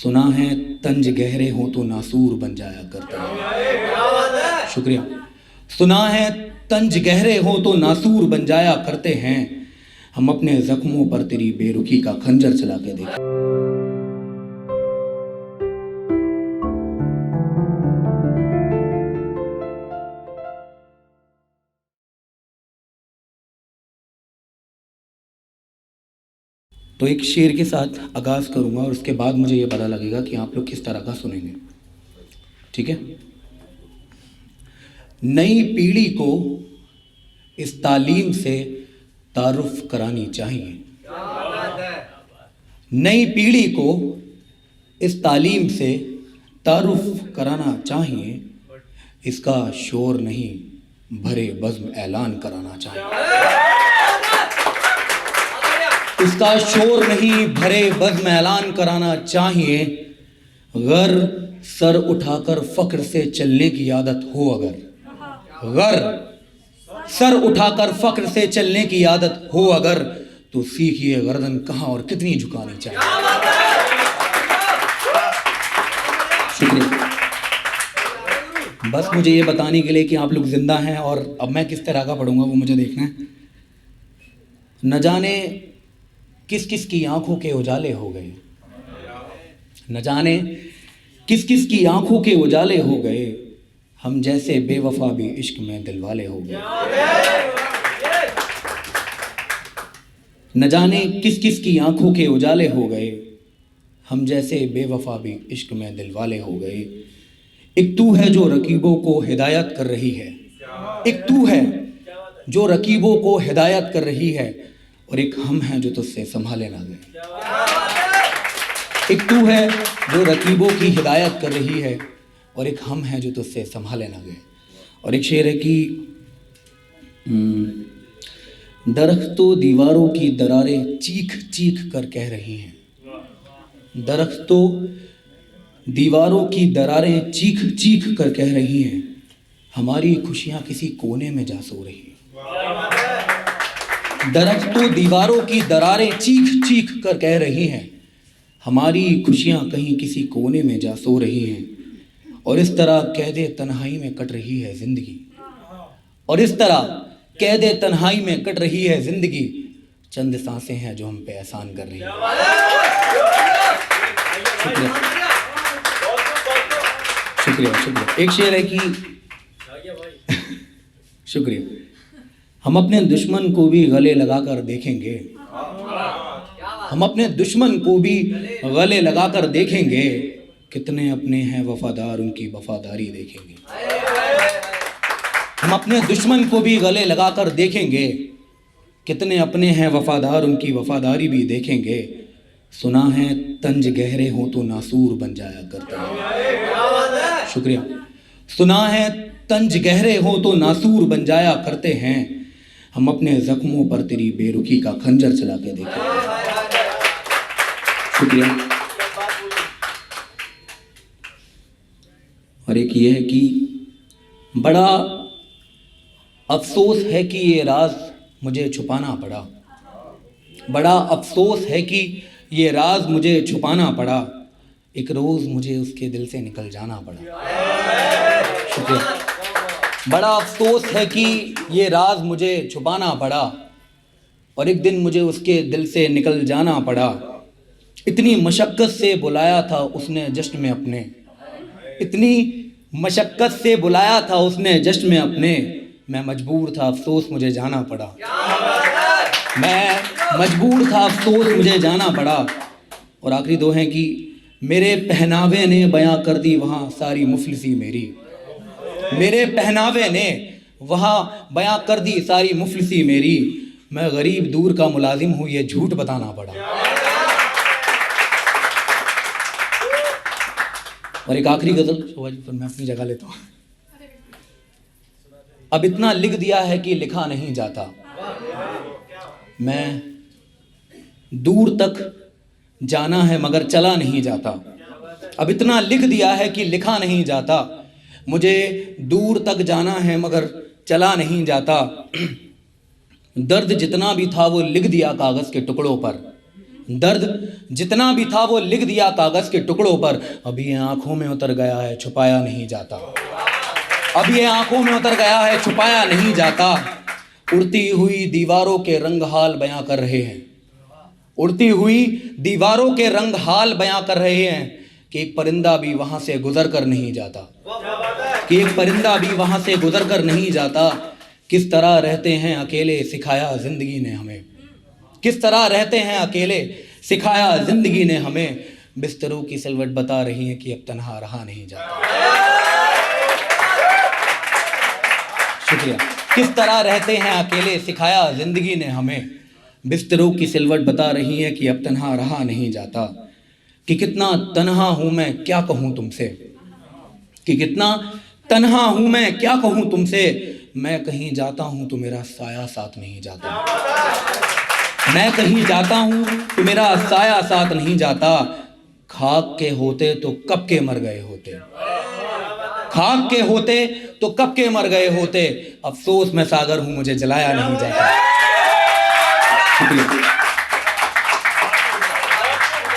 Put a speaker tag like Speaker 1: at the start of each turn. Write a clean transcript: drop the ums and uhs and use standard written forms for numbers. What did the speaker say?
Speaker 1: सुना है तंज गहरे हो तो नासूर बन जाया करते हैं। शुक्रिया। सुना है तंज गहरे हो तो नासूर बन जाया करते हैं, हम अपने जख्मों पर तेरी बेरुखी का खंजर चला के देखें। तो एक शेर के साथ आगाज़ करूँगा और उसके बाद मुझे ये पता लगेगा कि आप लोग किस तरह का सुनेंगे। ठीक है। नई पीढ़ी को इस तालीम से तारुफ करानी चाहिए। नई पीढ़ी को इस तालीम से तारुफ कराना चाहिए, इसका शोर नहीं भरे बज़्म ऐलान कराना चाहिए। इसका शोर नहीं भरे बज़्म ऐलान कराना चाहिए। गर सर उठाकर फ़ख्र से चलने की आदत हो अगर, गर सर उठाकर फ़ख्र से चलने की आदत हो अगर, तो सीखिए गर्दन कहाँ और कितनी झुकानी चाहिए। शुक्रिया। बस मुझे ये बताने के लिए कि आप लोग जिंदा हैं और अब मैं किस तरह का पढ़ूंगा वो मुझे देखना है। न जाने किस किस की आंखों के उजाले हो गए, न जाने किस किस की आंखों के उजाले हो गए, हम जैसे बेवफा भी इश्क में दिलवाले हो गए। न जाने किस किस की आंखों के उजाले हो गए, हम जैसे बेवफा भी इश्क में दिलवाले हो गए। एक तू है जो रकीबों को हिदायत कर रही है, एक तू है जो रकीबों को हिदायत कर रही है, और एक हम हैं जो तुझसे संभाले ना गए। एक तू है जो रकीबों की हिदायत कर रही है, और एक हम हैं जो तुझसे संभाले ना गए। और एक शेर है कि दरख्तों दीवारों की दरारें चीख चीख कर कह रही हैं, दरख्तों दीवारों की दरारें चीख चीख कर कह रही हैं, हमारी खुशियां किसी कोने में जा सो रही हैं। दरख्तों दीवारों की दरारें चीख चीख कर कह रही हैं, हमारी खुशियां कहीं किसी कोने में जा सो रही हैं। और इस तरह कैदे तन्हाई में कट रही है जिंदगी, और इस तरह कैदे तन्हाई में कट रही है जिंदगी, चंद सांसें हैं जो हम पे एहसान कर रही हैं। शुक्रिया शुक्रिया शुक्रिया। एक शेर है कि शुक्रिया, हम अपने दुश्मन को भी गले लगाकर देखेंगे, हम अपने दुश्मन को भी गले लगाकर देखेंगे, कितने अपने हैं वफादार उनकी वफादारी देखेंगे। हम अपने दुश्मन को भी गले लगाकर देखेंगे, कितने अपने हैं वफादार उनकी वफादारी भी देखेंगे। सुना है तंज गहरे हो तो नासूर बन जाया करते हैं। शुक्रिया। सुना है तंज गहरे हो तो नासूर बन जाया करते हैं, हम अपने जख्मों पर तेरी बेरुखी का खंजर चला के देखें। शुक्रिया। और एक ये है कि बड़ा अफसोस है कि ये राज मुझे छुपाना पड़ा, बड़ा अफसोस है कि ये राज मुझे छुपाना पड़ा, एक रोज़ मुझे उसके दिल से निकल जाना पड़ा। शुक्रिया। बड़ा अफसोस है कि ये राज मुझे छुपाना पड़ा, और एक दिन मुझे उसके दिल से निकल जाना पड़ा। इतनी मशक्क़त से बुलाया था उसने जश्न में अपने, इतनी मशक्क़त से बुलाया था उसने जश्न में अपने, मैं मजबूर था अफसोस मुझे जाना पड़ा, मैं मजबूर था अफसोस मुझे जाना पड़ा। और आखिरी दो हैं कि मेरे पहनावे ने बयां कर दी वहाँ सारी मुफलिसी मेरी, मेरे पहनावे ने वहाँ बयां कर दी सारी मुफलिसी मेरी, मैं गरीब दूर का मुलाजिम हूँ ये झूठ बताना पड़ा। और एक आखिरी गज़ल, फिर मैं अपनी जगह लेता हूँ। अब इतना लिख दिया है कि लिखा नहीं जाता, मैं दूर तक जाना है मगर चला नहीं जाता। अब इतना लिख दिया है कि लिखा नहीं जाता, मुझे दूर तक जाना है मगर चला नहीं जाता। दर्द जितना भी था वो लिख दिया कागज़ के टुकड़ों पर, दर्द जितना भी था वो लिख दिया कागज के टुकड़ों पर, अब ये आंखों में उतर गया है छुपाया नहीं जाता। अब ये आंखों में उतर गया है छुपाया नहीं जाता। उड़ती हुई दीवारों के रंग हाल बयां कर रहे हैं, उड़ती हुई दीवारों के रंग हाल बयां कर रहे हैं कि एक परिंदा भी वहां से गुजर कर नहीं जाता, कि एक परिंदा भी वहां से गुजर कर नहीं जाता। किस तरह रहते हैं अकेले सिखाया जिंदगी ने हमें, किस तरह रहते हैं अकेले सिखाया जिंदगी ने हमें। बिस्तरों की सिलवट बता रही है कि अब तन्हा रहा नहीं जाता। शुक्रिया। किस तरह रहते हैं अकेले सिखाया जिंदगी ने हमें, बिस्तरों की सिलवट बता रही है कि अब तन्हा रहा नहीं जाता। कि कितना तन्हा हूं मैं क्या कहूं तुमसे, कि कितना तन्हा हूं मैं क्या कहूं तुमसे। मैं कहीं जाता हूं तो मेरा साया साथ नहीं जाता, मैं कहीं जाता हूं तो मेरा साया साथ नहीं जाता। खाक के होते तो कब के मर गए होते, खाक के होते तो कब के मर गए होते। अफसोस मैं सागर हूं मुझे जलाया नहीं जाता। शुक्रिया।